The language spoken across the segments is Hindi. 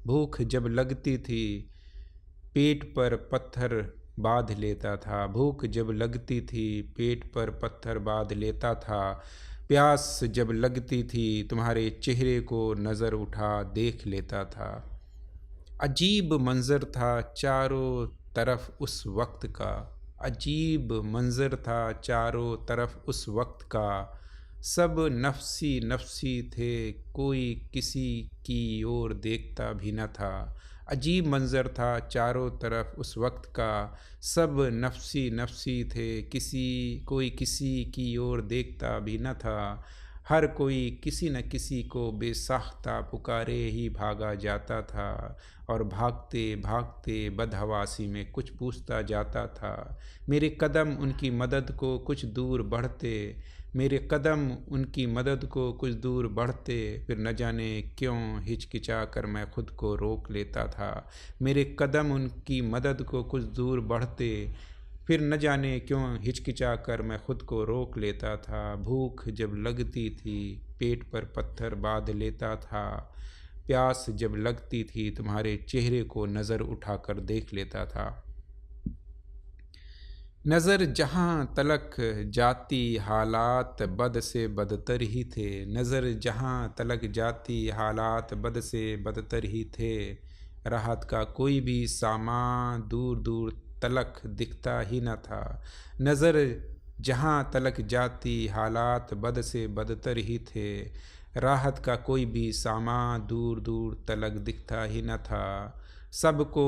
भूख जब लगती थी पेट पर पत्थर बांध लेता था। भूख जब लगती थी पेट पर पत्थर बांध लेता था। प्यास जब लगती थी तुम्हारे चेहरे को नज़र उठा देख लेता था। अजीब मंज़र था चारों तरफ उस वक्त का। अजीब मंज़र था चारों तरफ उस वक्त का। सब नफसी नफसी थे, कोई किसी की ओर देखता भी न था। अजीब मंज़र था चारों तरफ उस वक्त का। सब नफसी नफसी थे, कोई किसी की ओर देखता भी न था। हर कोई किसी न किसी को बेसाख्ता पुकारे ही भागा जाता था और भागते भागते बदहवासी में कुछ पूछता जाता था। मेरे कदम उनकी मदद को कुछ दूर बढ़ते, मेरे कदम उनकी मदद को कुछ दूर बढ़ते, फिर न जाने क्यों हिचकिचा कर मैं खुद को रोक लेता था। मेरे कदम उनकी मदद को कुछ दूर बढ़ते, फिर न जाने क्यों हिचकिचा कर मैं खुद को रोक लेता था। भूख जब लगती थी पेट पर पत्थर बांध लेता था। प्यास जब लगती थी तुम्हारे चेहरे को नज़र उठाकर देख लेता था। नज़र जहाँ तलक जाती हालात बद से बदतर ही थे। नज़र जहाँ तलक जाती हालात बद से बदतर ही थे। राहत का कोई भी सामान दूर दूर तलक दिखता ही न था। नज़र जहाँ तलक जाती हालात बद से बदतर ही थे। राहत का कोई भी सामान दूर दूर तलक दिखता ही न था। सबको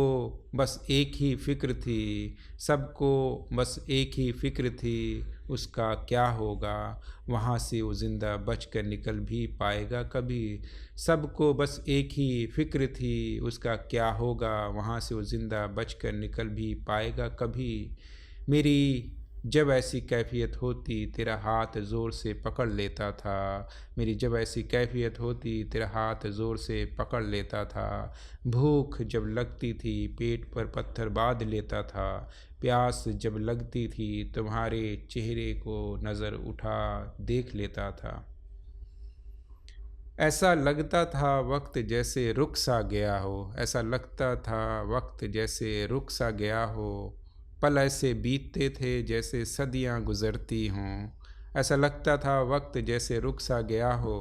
बस एक ही फ़िक्र थी, सबको बस एक ही फ़िक्र थी, उसका क्या होगा, वहाँ से वो ज़िंदा बच कर निकल भी पाएगा कभी। सबको बस एक ही फ़िक्र थी, उसका क्या होगा, वहाँ से वो ज़िंदा बच कर निकल भी पाएगा कभी। मेरी जब ऐसी कैफ़ियत होती तेरा हाथ ज़ोर से पकड़ लेता था। मेरी जब ऐसी कैफ़ियत होती तेरा हाथ ज़ोर से पकड़ लेता था। भूख जब लगती थी पेट पर पत्थर बांध लेता था। प्यास जब लगती थी तुम्हारे चेहरे को नज़र उठा देख लेता था। ऐसा लगता था वक्त जैसे रुक सा गया हो। ऐसा लगता था वक्त जैसे रुक सा गया हो। पल ऐसे बीतते थे जैसे सदियां गुज़रती हों। ऐसा लगता था वक्त जैसे रुक सा गया हो।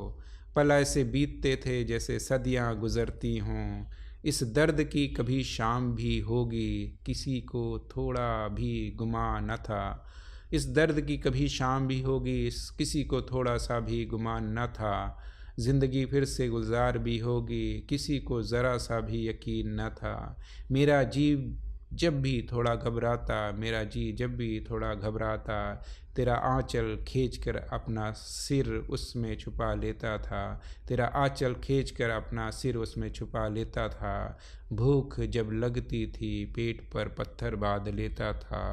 पल ऐसे बीतते थे जैसे सदियां गुज़रती हों। इस दर्द की कभी शाम भी होगी, किसी को थोड़ा भी गुमान न था। इस दर्द की कभी शाम भी होगी, किसी को थोड़ा सा भी गुमान न था। ज़िंदगी फिर से गुजार भी होगी, किसी को ज़रा सा भी यकीन न था। मेरा जी जब भी थोड़ा घबराता, मेरा जी जब भी थोड़ा घबराता, तेरा आंचल खींचकर अपना सिर उसमें छुपा लेता था। तेरा आंचल खींचकर अपना सिर उसमें छुपा लेता था। भूख जब लगती थी पेट पर पत्थर बांध लेता था।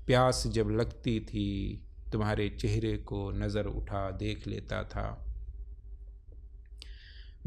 प्यास जब लगती थी तुम्हारे चेहरे को नज़र उठा देख लेता था।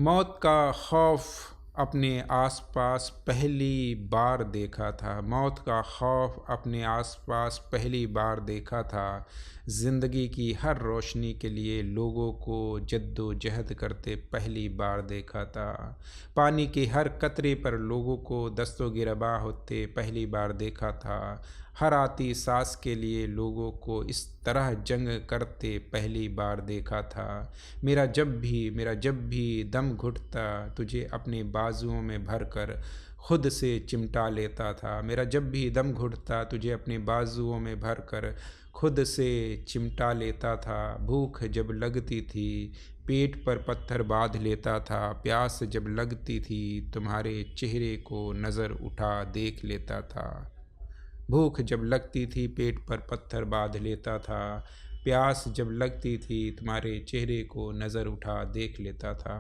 मौत का खौफ अपने आसपास पहली बार देखा था। मौत का खौफ अपने आसपास पहली बार देखा था। ज़िंदगी की हर रोशनी के लिए लोगों को जद्दोजहद करते पहली बार देखा था। पानी के हर कतरे पर लोगों को दस्तो गिरबा होते पहली बार देखा था। हर आती सांस के लिए लोगों को इस तरह जंग करते पहली बार देखा था। मेरा जब भी दम घुटता तुझे अपने बाजुओं में भरकर खुद से चिमटा लेता था। मेरा जब भी दम घुटता तुझे अपने बाजुओं में भरकर खुद से चिमटा लेता था। भूख जब लगती थी पेट पर पत्थर बांध लेता था। प्यास जब लगती थी तुम्हारे चेहरे को नज़र उठा देख लेता था। भूख जब लगती थी पेट पर पत्थर बांध लेता था। प्यास जब लगती थी तुम्हारे चेहरे को नज़र उठा देख लेता था।